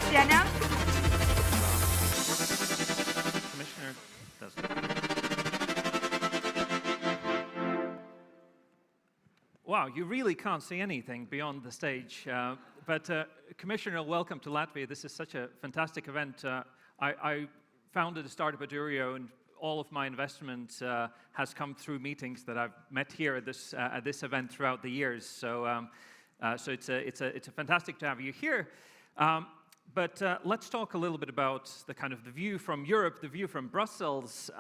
Jenavs. Commissioner doesn't. Wow, you really can't see anything beyond the stage. But Commissioner, welcome to Latvia. This is such a fantastic event. I founded a startup at Urio, and all of my investment has come through meetings that I've met here at this event throughout the years. So it's fantastic to have you here. But let's talk a little bit about the view from Europe, the view from Brussels.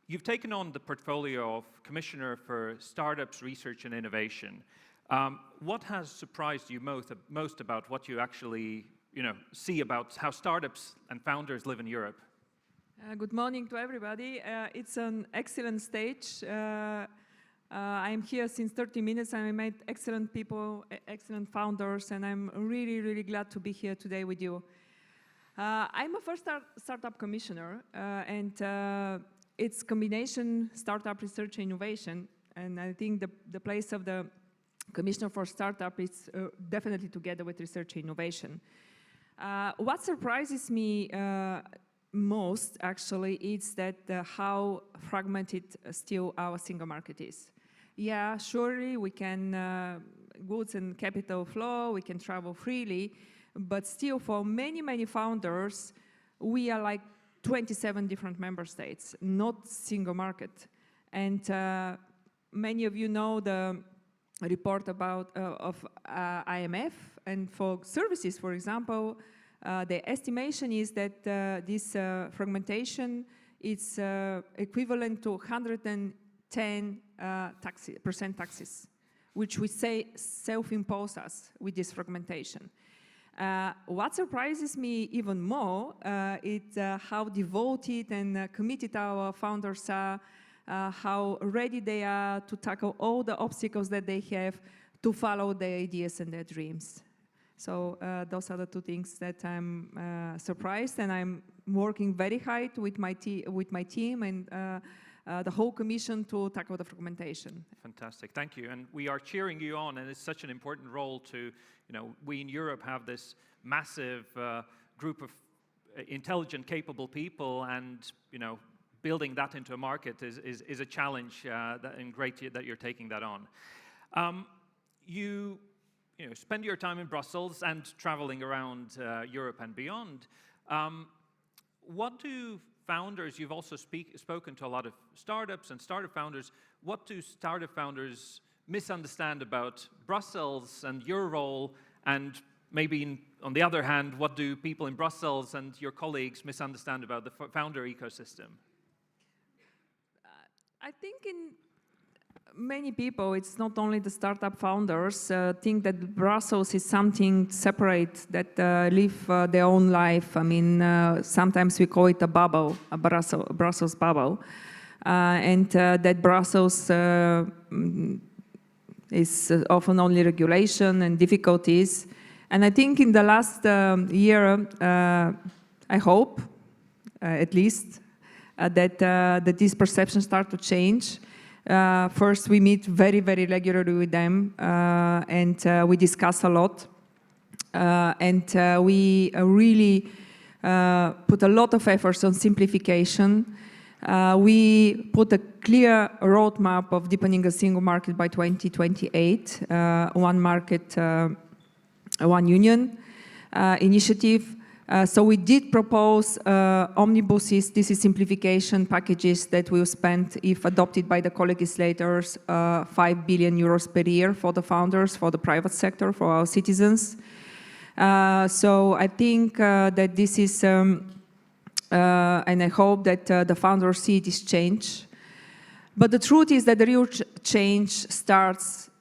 You've taken on the portfolio of Commissioner for Startups, Research and Innovation. What has surprised you most about what you actually see about how startups and founders live in Europe? Good morning to everybody. It's an excellent stage. I'm here since 30 minutes and I met excellent people, excellent founders, and I'm really, really glad to be here today with you. I'm a first startup commissioner, and it's combination startup research and innovation, and I think the place of the commissioner for startup is definitely together with research and innovation. What surprises me most, actually, is that how fragmented still our single market is. Yeah, surely we can, goods and capital flow, we can travel freely, but still for many, many founders, we are like 27 different member states, not single market. And many of you know the report about of IMF, and for services, for example, the estimation is that this fragmentation is equivalent to 110% taxes, which we say self-impose us with this fragmentation. What surprises me even more is how devoted and committed our founders are, how ready they are to tackle all the obstacles that they have to follow their ideas and their dreams. So those are the two things that I'm surprised, and I'm working very hard with my team and the whole commission to tackle the fragmentation. Fantastic, thank you. And we are cheering you on, and it's such an important role to, we in Europe have this massive group of intelligent, capable people, and, building that into a market is a challenge, and great that you're taking that on. You spend your time in Brussels and traveling around Europe and beyond. What do founders, you've also spoken to a lot of startups and startup founders, what do startup founders misunderstand about Brussels and your role, and maybe on the other hand, what do people in Brussels and your colleagues misunderstand about the founder ecosystem? I think in many people, it's not only the startup founders, think that Brussels is something separate, that live their own life. I mean, sometimes we call it a bubble, a Brussels bubble. And that Brussels is often only regulation and difficulties. And I think in the last year, I hope, at least, that these perceptions start to change. First, we meet very, very regularly with them, and we discuss a lot. And we really put a lot of efforts on simplification. We put a clear roadmap of deepening a single market by 2028, one market, one union initiative. So we did propose omnibuses, this is simplification packages that will spend, if adopted by the co-legislators, 5 billion euros per year for the founders, for the private sector, for our citizens. So I think that this is, and I hope that the founders see this change. But the truth is that the real change starts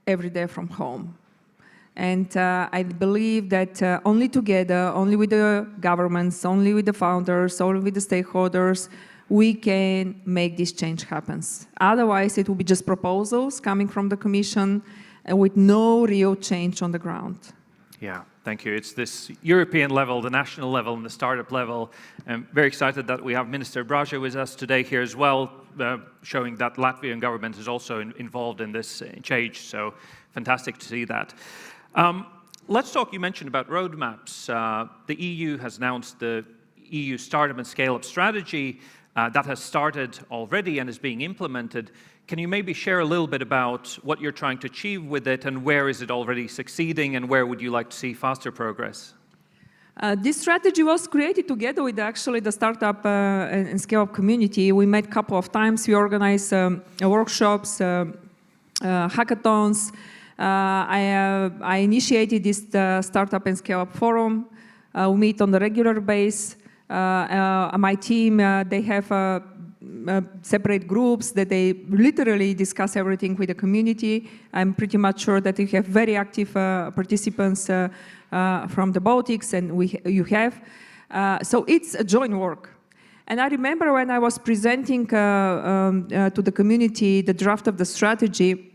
every day from home. And I believe that only together, only with the governments, only with the founders, only with the stakeholders, we can make this change happen. Otherwise, it will be just proposals coming from the Commission with no real change on the ground. Yeah, thank you. It's this European level, the national level, and the startup level. I'm very excited that we have Minister Braja with us today here as well, showing that Latvian government is also involved in this change. So fantastic to see that. let's talk, you mentioned about roadmaps. The EU has announced the EU Startup and Scale-up strategy that has started already and is being implemented. Can you maybe share a little bit about what you're trying to achieve with it, and where is it already succeeding, and where would you like to see faster progress? This strategy was created together with actually the startup and scale-up community. We met a couple of times. We organized workshops, hackathons. I initiated this startup and scale-up forum. We meet on a regular basis. My team, they have separate groups that they literally discuss everything with the community. I'm pretty much sure that you have very active participants from the Baltics, and you have. So it's a joint work. And I remember when I was presenting to the community the draft of the strategy,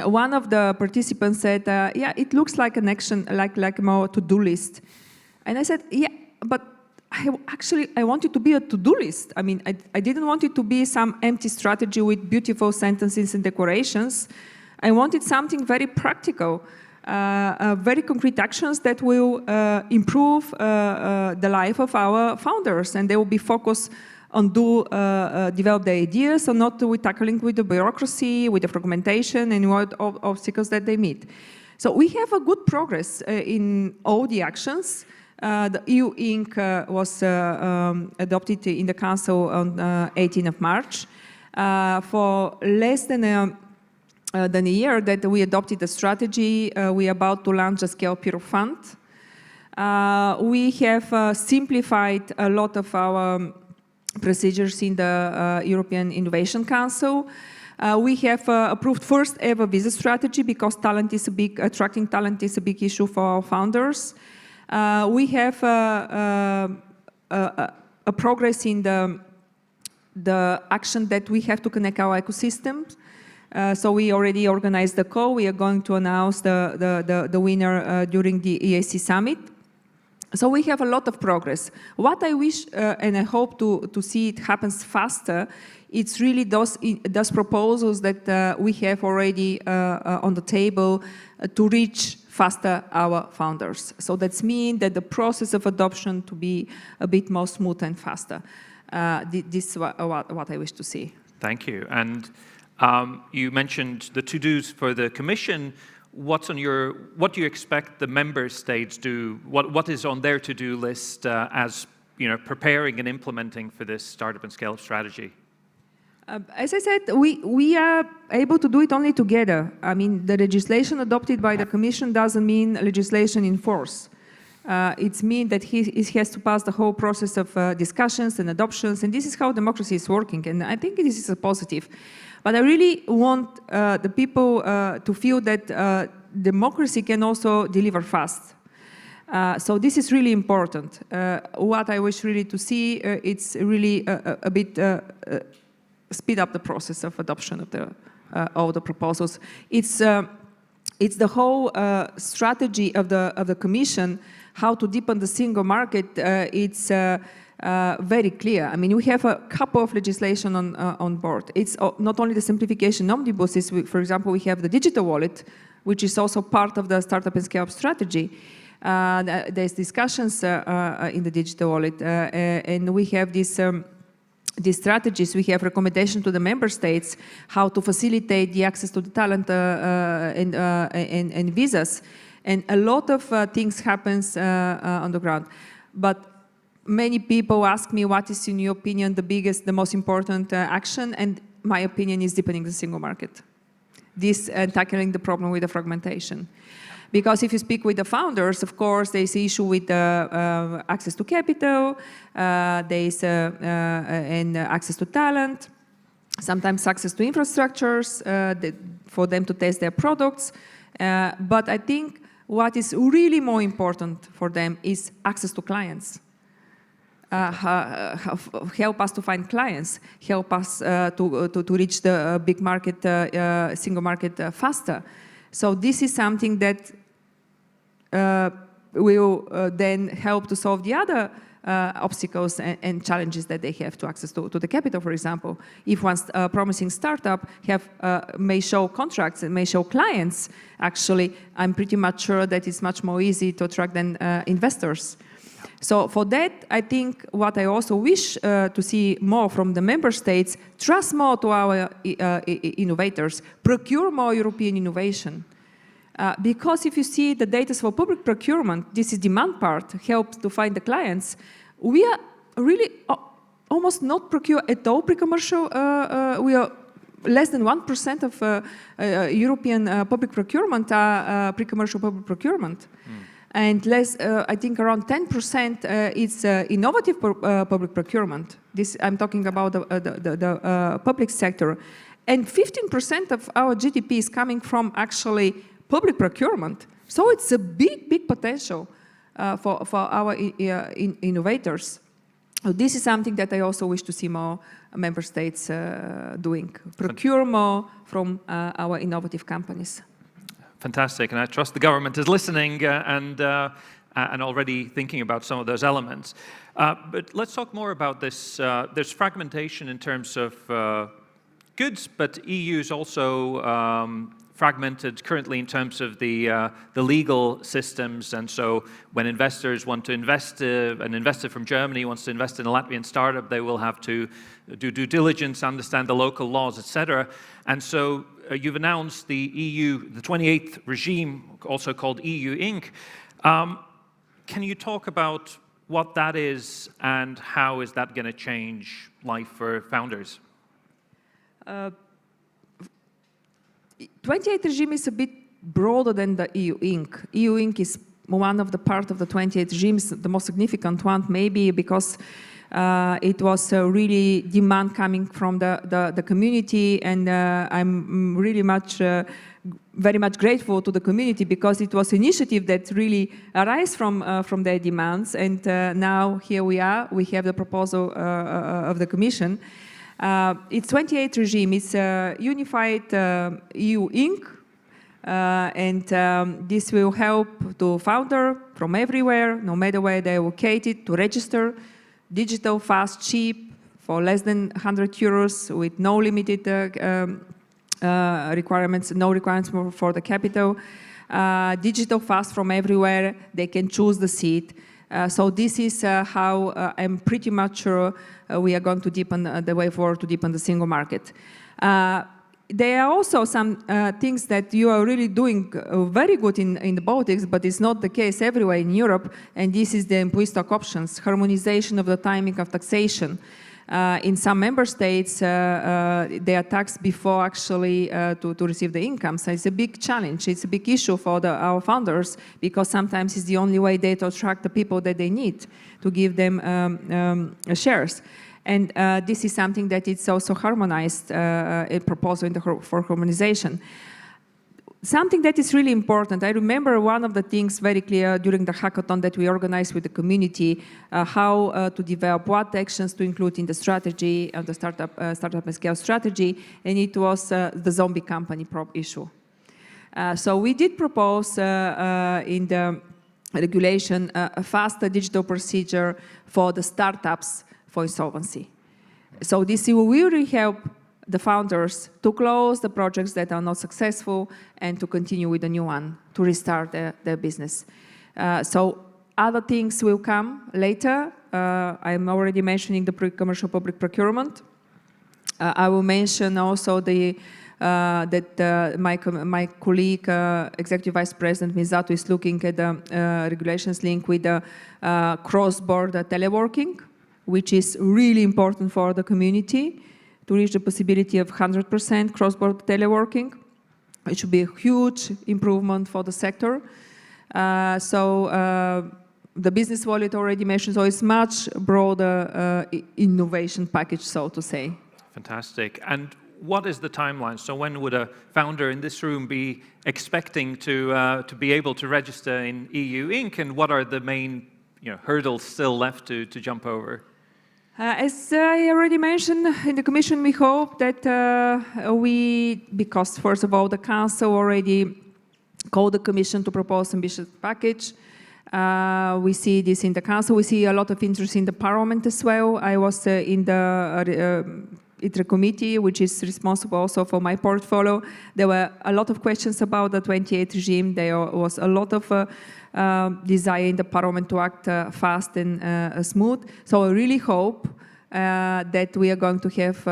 one of the participants said, yeah, it looks like an action, like a more to-do list. And I said, yeah, but I want it to be a to-do list. I mean, I didn't want it to be some empty strategy with beautiful sentences and decorations. I wanted something very practical, very concrete actions that will improve the life of our founders, and they will be focused on develop the ideas, so not with tackling with the bureaucracy, with the fragmentation, and what obstacles that they meet. So we have a good progress in all the actions. The EU Inc. Was adopted in the Council on 18th of March. For less than a year that we adopted the strategy, we are about to launch a Scale Peer Fund. We have simplified a lot of our procedures in the European Innovation Council. We have approved first ever visa strategy because attracting talent is a big issue for our founders. We have a progress in the action that we have to connect our ecosystems. So we already organized the call. We are going to announce the winner during the EAC summit. So we have a lot of progress. What I wish and I hope to see it happens faster, it's really those proposals that we have already on the table to reach faster our founders. So that means that the process of adoption to be a bit more smooth and faster. This is what I wish to see. Thank you. And you mentioned the to-dos for the Commission. What do you expect the member states do? What is on their to-do list as preparing and implementing for this startup and scale-up strategy? As I said, we are able to do it only together. I mean, the legislation adopted by the Commission doesn't mean legislation in force. It means that he has to pass the whole process of discussions and adoptions, and this is how democracy is working, and I think this is a positive. But I really want the people to feel that democracy can also deliver fast. So this is really important. What I wish really to see, it's really a bit speed up the process of adoption of all the proposals. It's the whole strategy of the Commission, how to deepen the single market. It's very clear. I mean, we have a couple of legislation on board. It's not only the simplification omnibuses. For example, we have the digital wallet, which is also part of the startup and scale-up strategy. There's discussions in the digital wallet, and we have these strategies. We have recommendations to the member states how to facilitate the access to the talent and visas. And a lot of things happens on the ground. But many people ask me, what is, in your opinion, the most important action? And my opinion is deepening the single market. This tackling the problem with the fragmentation. Because if you speak with the founders, of course, there's the issue with access to capital, there's and access to talent, sometimes access to infrastructures for them to test their products. But I think what is really more important for them is access to clients. Help us to find clients, help us to reach the big market, single market faster. So this is something that will then help to solve the other obstacles and challenges that they have to access to the capital, for example. If one promising startup may show contracts and may show clients, actually, I'm pretty much sure that it's much more easy to attract than investors. So for that, I think what I also wish to see more from the member states, trust more to our innovators, procure more European innovation. Because if you see the data for public procurement, this is demand part, helps to find the clients, we are really almost not procure at all pre-commercial. We are less than 1% of European public procurement are pre-commercial public procurement. And less, I think around 10% is innovative public procurement. This, I'm talking about the public sector. And 15% of our GDP is coming from actually public procurement. So it's a big, big potential for our innovators. So this is something that I also wish to see more member states doing. Procure more from our innovative companies. Fantastic, and I trust the government is listening and already thinking about some of those elements. But let's talk more about this. There's fragmentation in terms of goods, but EU is also fragmented currently in terms of the legal systems. And so when investors want to invest, an investor from Germany wants to invest in a Latvian startup, they will have to do due diligence, understand the local laws, etc. And so you've announced the EU, the 28th regime, also called EU Inc. Can you talk about what that is and how is that going to change life for founders? 28th regime is a bit broader than the EU Inc. EU Inc. is one of the part of the 28th regimes, the most significant one maybe because it was really demand coming from the community, and I'm really very much grateful to the community because it was an initiative that really arose from their demands, and now here we are, we have the proposal of the Commission. It's 28th regime, it's a unified EU Inc. And this will help the founder from everywhere, no matter where they're located, to register. Digital, fast, cheap, for less than 100 euros, with no limited requirements, no requirements for the capital. Digital, fast from everywhere, they can choose the seat. So this is how I'm pretty much sure we are going to deepen the way forward to deepen the single market. There are also some things that you are really doing very good in the Baltics, but it's not the case everywhere in Europe, and this is the employee stock options, harmonization of the timing of taxation. In some member states, they are taxed before actually to receive the income. So it's a big challenge. It's a big issue for our founders because sometimes it's the only way they attract the people that they need to give them shares. And this is something that it's also harmonized, a proposal for harmonization. Something that is really important, I remember one of the things very clear during the hackathon that we organized with the community, how to develop what actions to include in the strategy, the startup and scale strategy, and it was the zombie company issue. So we did propose in the regulation a faster digital procedure for the startups for insolvency. So this will really help the founders to close the projects that are not successful and to continue with the new one, to restart their business. So other things will come later. I'm already mentioning the pre-commercial public procurement. I will mention also that my colleague, Executive Vice President Mizato, is looking at the regulations linked with the cross-border teleworking, which is really important for the community to reach the possibility of 100% cross-border teleworking. It should be a huge improvement for the sector. So the business wallet already mentioned, so it's much broader innovation package, so to say. Fantastic. And what is the timeline? So when would a founder in this room be expecting to be able to register in EU Inc. And what are the main hurdles still left to jump over? As I already mentioned, in the Commission we hope that because first of all the Council already called the Commission to propose ambitious package, We see this in the council. We see a lot of interest in the parliament as well. I was in the ITRE committee, which is responsible also for my portfolio. There were a lot of questions about the 28 regime. There was a lot of desire in the parliament to act fast and smooth. So I really hope that we are going to have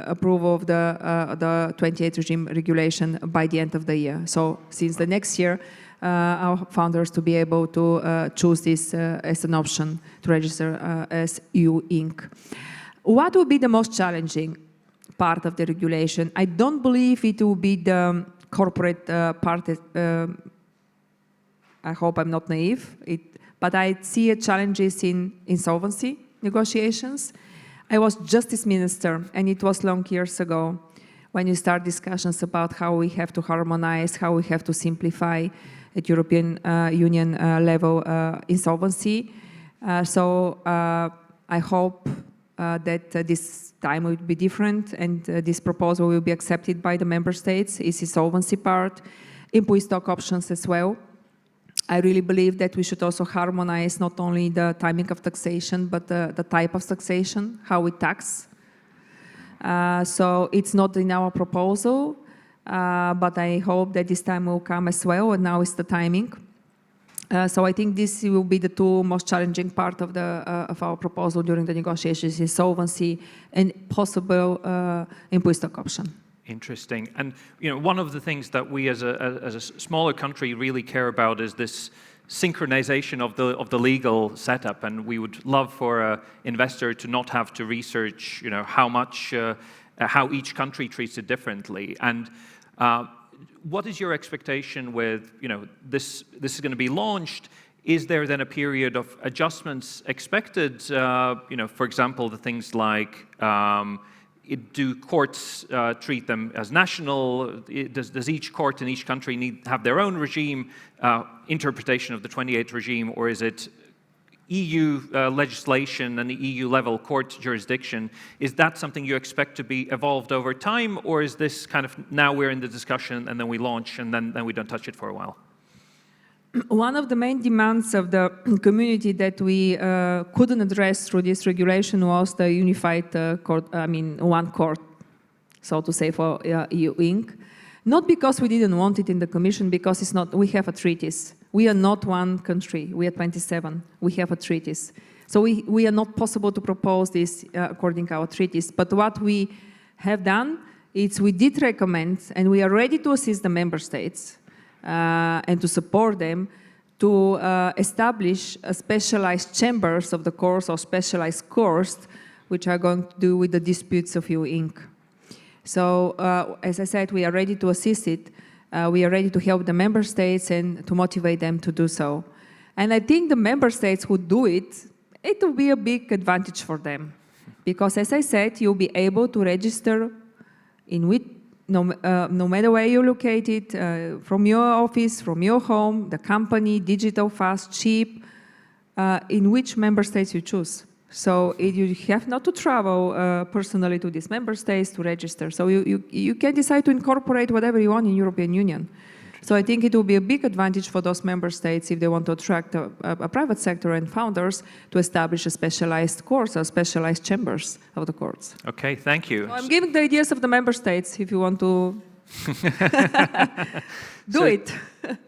approval of the 28 regime regulation by the end of the year. So since the next year, our founders to be able to choose this as an option to register as EU Inc. What will be the most challenging part of the regulation? I don't believe it will be the corporate part. I hope I'm not naive, but I see challenges in insolvency negotiations. I was justice minister, and it was long years ago when you start discussions about how we have to harmonize, how we have to simplify at European Union level insolvency. So I hope that this time will be different, and this proposal will be accepted by the member states. It's the insolvency part, employee stock options as well. I really believe that we should also harmonize not only the timing of taxation, but the type of taxation, how we tax. So it's not in our proposal, but I hope that this time will come as well, and now is the timing. So I think this will be the two most challenging part of our proposal during the negotiations: insolvency and possible employee stock option. Interesting. And one of the things that we as a smaller country really care about is this synchronization of the legal setup, and we would love for an investor to not have to research how each country treats it differently. And what is your expectation with this is going to be launched? Is there then a period of adjustments expected? For example, the things like do courts treat them as national? Does each court in each country have their own regime, interpretation of the 28 regime, or is it EU legislation and the EU level court jurisdiction? Is that something you expect to be evolved over time, or is this kind of now we're in the discussion and then we launch and then we don't touch it for a while? One of the main demands of the community that we couldn't address through this regulation was the unified court, one court, so to say, for EU Inc. Not because we didn't want it in the Commission, because it's not. We have a treaties. We are not one country. We are 27. We have a treaties. So we are not possible to propose this according to our treaties. But what we have done is we did recommend, and we are ready to assist the member states and to support them to establish a specialized chambers of the courts or specialized courts which are going to do with the disputes of EU Inc. So as I said, we are ready to assist it. We are ready to help the member states and to motivate them to do so. And I think the member states who do it, it will be a big advantage for them. Because as I said, you'll be able to register in which, no matter where you're located, from your office, from your home, the company, digital, fast, cheap, in which member states you choose. So you have not to travel personally to these member states to register. So you can decide to incorporate whatever you want in European Union. So I think it will be a big advantage for those member states if they want to attract a private sector and founders to establish a specialized courts or specialized chambers of the courts. Okay, thank you. So I'm giving the ideas of the member states if you want to do it.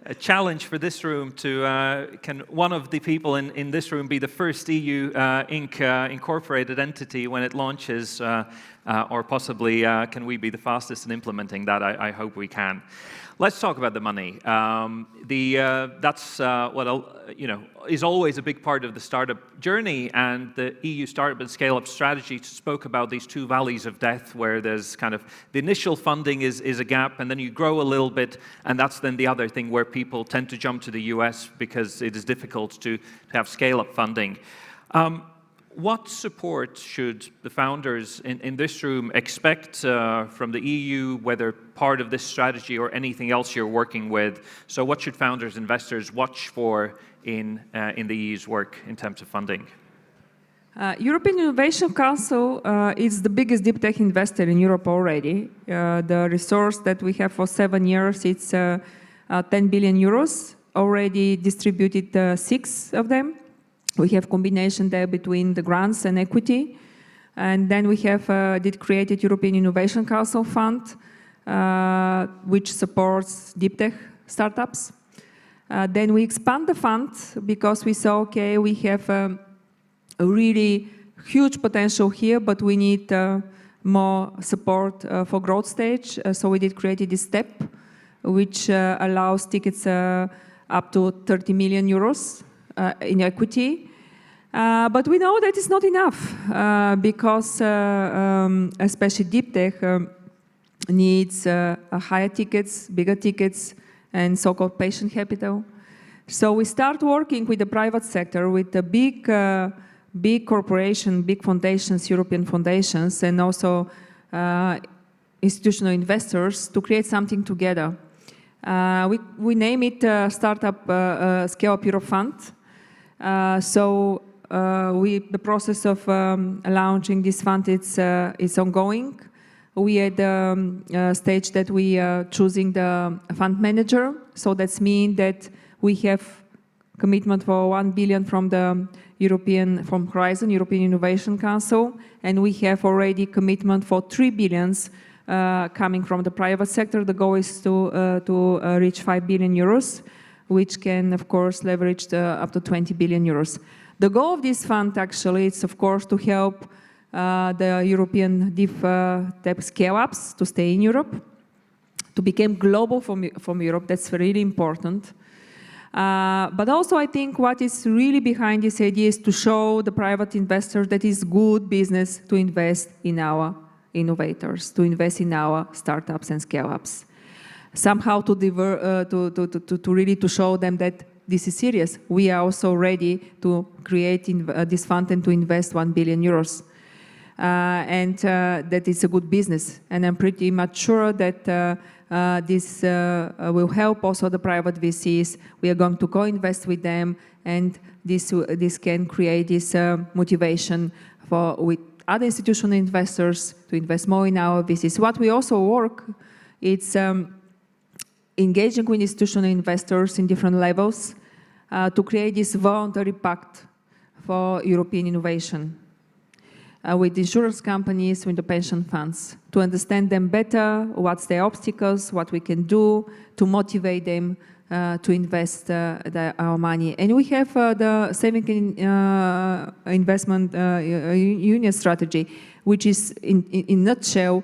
A challenge for this room to, can one of the people in this room be the first EU Inc. Incorporated entity when it launches, or possibly can we be the fastest in implementing that? I hope we can. Let's talk about the money. That's what is always a big part of the startup journey, and the EU Startup and Scale-up strategy spoke about these two valleys of death, where there's kind of the initial funding is a gap, and then you grow a little bit, and that's then the other thing where people tend to jump to the US because it is difficult to have scale-up funding. What support should the founders in this room expect from the EU, whether part of this strategy or anything else you're working with? So what should founders, investors watch for in the EU's work in terms of funding? European Innovation Council is the biggest deep tech investor in Europe already. The resource that we have for 7 years, it's 10 billion euros. already distributed 6 of them. We have combination there between the grants and equity. And then we have created European Innovation Council Fund, which supports deep tech startups. Then we expand the fund because we saw, okay, we have a really huge potential here, but we need more support for growth stage. So we created this step, which allows tickets up to 30 million euros in equity. But we know that it's not enough because especially deep tech needs higher tickets, bigger tickets, and so-called patient capital. So we start working with the private sector, with the big corporation, big foundations, European foundations, and also institutional investors to create something together. We name it Startup Scaleup Europe Fund. The process of launching this fund is ongoing. We are at the stage that we are choosing the fund manager. So that means that we have commitment for 1 billion from Horizon, European Innovation Council, and we have already commitment for 3 billions coming from the private sector. The goal is to reach 5 billion euros, which can, of course, leverage up to 20 billion euros. The goal of this fund, actually, is, of course, to help the European deep tech scale-ups to stay in Europe, to become global from Europe. That's really important. But also, I think what is really behind this idea is to show the private investors that it's good business to invest in our innovators, to invest in our startups and scale-ups. Somehow to really to show them that this is serious. We are also ready to create this fund and to invest 1 billion euros. And that is a good business. And I'm pretty much sure that this will help also the private VCs. We are going to co-invest with them, and this can create this motivation with other institutional investors to invest more in our VCs. What we also work, it's engaging with institutional investors in different levels to create this voluntary pact for European innovation with insurance companies, with the pension funds, to understand them better, what's their obstacles, what we can do to motivate them to invest our money. And we have the Saving Investment Union strategy, which is, in a nutshell,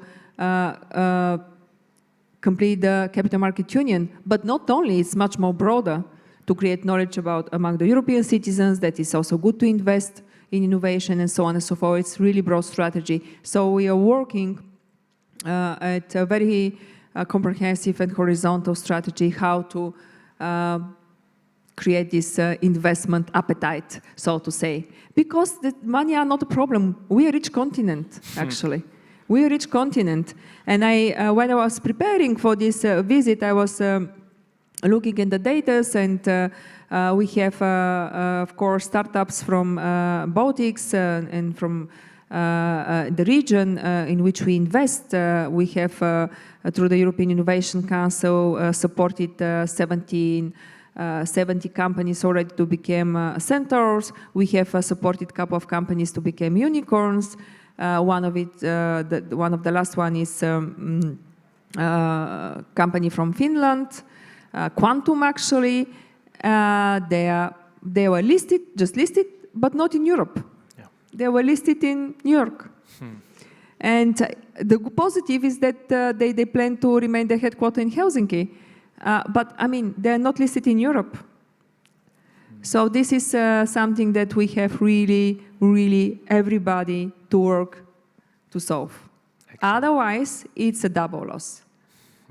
complete the capital market union. But not only, it's much more broader to create knowledge among the European citizens that it's also good to invest in innovation and so on and so forth. It's really broad strategy. So we are working at a very comprehensive and horizontal strategy how to create this investment appetite, so to say. Because the money are not a problem. We are a rich continent, actually. We are a rich continent. And when I was preparing for this visit, I was looking at the data, and we have, of course, startups from Baltics and from the region in which we invest. We have, through the European Innovation Council, supported 70 companies already to become centers. We have supported a couple of companies to become unicorns. One of the last one is company from Finland, Quantum, actually. They were just listed, but not in Europe. Yeah. They were listed in New York. And the positive is that they plan to remain their headquarters in Helsinki. But, I mean, they're not listed in Europe. So this is something that we have really everybody to work to solve. Excellent. Otherwise, it's a double loss.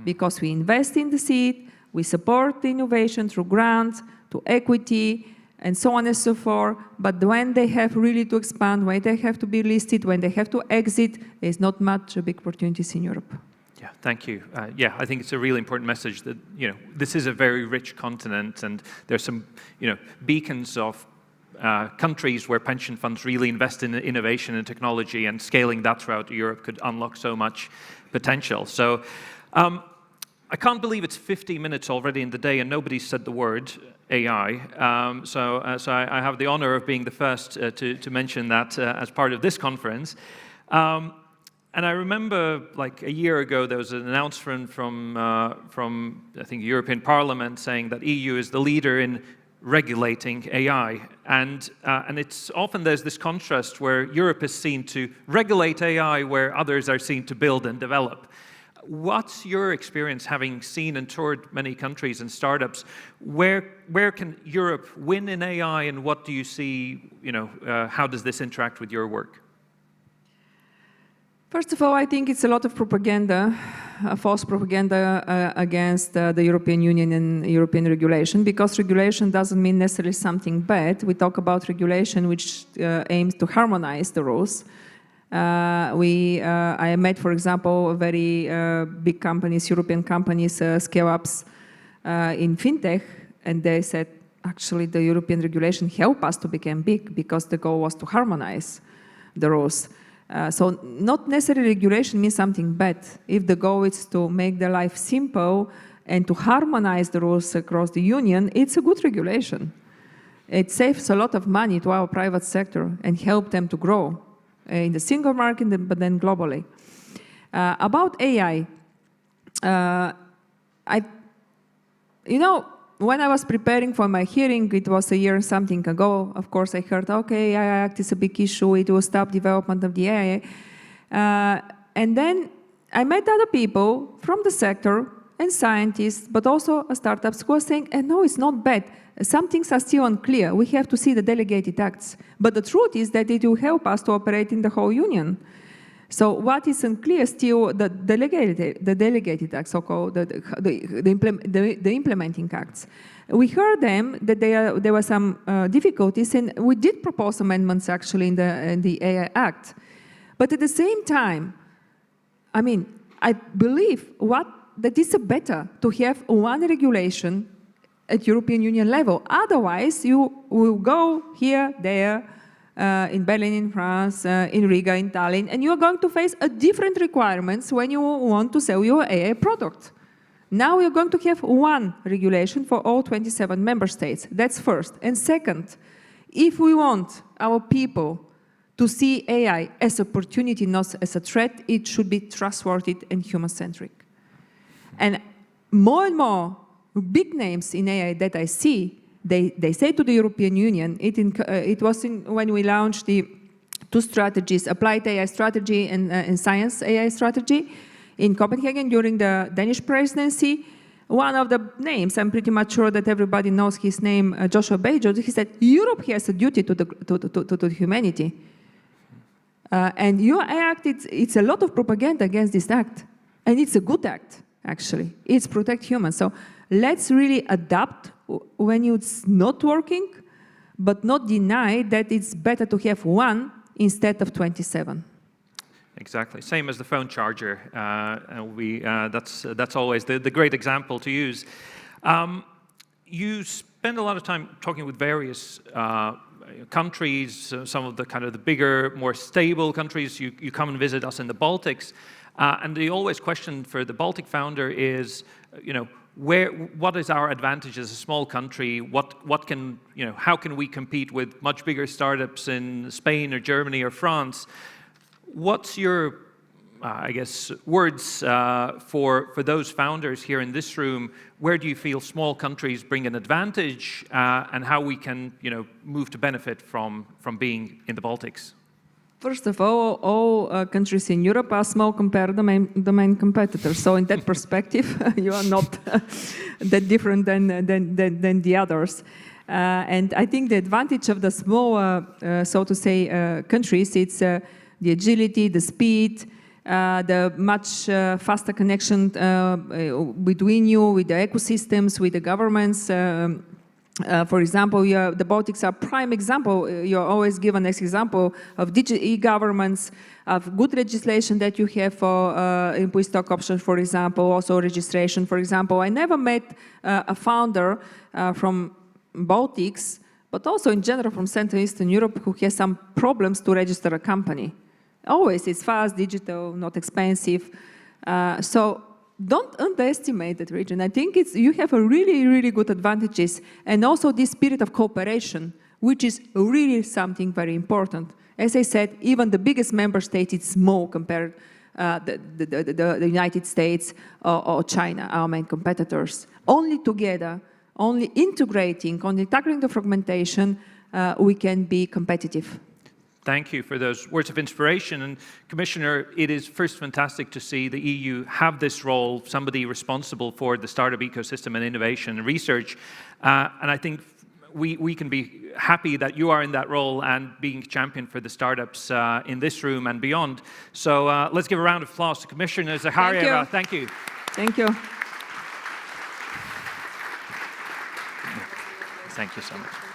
Because we invest in the seed, we support the innovation through grants, to equity, and so on and so forth. But when they have really to expand, when they have to be listed, when they have to exit, there's not much big opportunities in Europe. Yeah, thank you. Yeah, I think it's a really important message that, this is a very rich continent, and there's some, beacons of countries where pension funds really invest in innovation and technology, and scaling that throughout Europe could unlock so much potential. So, I can't believe it's 50 minutes already in the day and nobody's said the word AI. So I have the honor of being the first to mention that as part of this conference. And I remember, like a year ago, there was an announcement from I think, European Parliament saying that EU is the leader in regulating AI. And it's often there's this contrast where Europe is seen to regulate AI where others are seen to build and develop. What's your experience, having seen and toured many countries and startups? Where can Europe win in AI, and what do you see, how does this interact with your work? First of all, I think it's a lot of propaganda, false propaganda against the European Union and European regulation, because regulation doesn't mean necessarily something bad. We talk about regulation which aims to harmonize the rules. I met, for example, very big companies, European companies, Scaleups in fintech, and they said, actually, the European regulation helped us to become big because the goal was to harmonize the rules. So not necessarily regulation means something bad. If the goal is to make the life simple and to harmonize the rules across the union, it's a good regulation. It saves a lot of money to our private sector and help them to grow in the single market, but then globally. About AI, when I was preparing for my hearing, it was a year and something ago, of course I heard, okay, AI Act is a big issue, it will stop development of the AI. And then I met other people from the sector and scientists, but also startups who are saying, no, it's not bad. Some things are still unclear. We have to see the delegated acts. But the truth is that it will help us to operate in the whole union. So what is unclear still, the delegated acts, so-called the implementing acts. We heard them that there were some difficulties, and we did propose amendments actually in the AI Act. But at the same time, I believe that it's better to have one regulation at European Union level. Otherwise, you will go here, there, in Berlin, in France, in Riga, in Tallinn, and you are going to face different requirements when you want to sell your AI product. Now we are going to have one regulation for all 27 member states. That's first. And second, if we want our people to see AI as an opportunity, not as a threat, it should be trustworthy and human-centric. And more big names in AI that I see, they say to the European Union, it was when we launched the two strategies, applied AI strategy and science AI strategy in Copenhagen during the Danish presidency. One of the names, I'm pretty much sure that everybody knows his name, Joshua Bejos, he said, Europe has a duty to humanity. And your act, it's a lot of propaganda against this act. And it's a good act, actually. It's protect humans. So let's really adapt when it's not working, but not deny that it's better to have one instead of 27. Exactly, same as the phone charger. That's always the great example to use. You spend a lot of time talking with various countries, some of the bigger, more stable countries. You come and visit us in the Baltics, and the always question for the Baltic founder is, what is our advantage as a small country? How can we compete with much bigger startups in Spain or Germany or France? What's your, words for those founders here in this room? Where do you feel small countries bring an advantage, and how we can, move to benefit from being in the Baltics? First of all countries in Europe are small compared to the main competitors. So in that perspective, you are not that different than the others. And I think the advantage of the small, so to say, countries, it's the agility, the speed, the much faster connection between you, with the ecosystems, with the governments. For example, the Baltics are prime example. You're always given this example of digital e-governments, of good legislation that you have for employee stock options, for example, also registration, for example. I never met a founder from Baltics, but also in general from Central Eastern Europe, who has some problems to register a company. Always, it's fast, digital, not expensive. So don't underestimate that region. I think you have a really, really good advantages, and also this spirit of cooperation, which is really something very important. As I said, even the biggest member state is small compared the United States or China, our main competitors. Only together, only integrating, only tackling the fragmentation, we can be competitive. Thank you for those words of inspiration. And Commissioner, it is first fantastic to see the EU have this role, somebody responsible for the startup ecosystem and innovation and research. And I think we can be happy that you are in that role and being champion for the startups in this room and beyond. So let's give a round of applause to Commissioner Zaharieva. Thank you. Thank you. Thank you so much.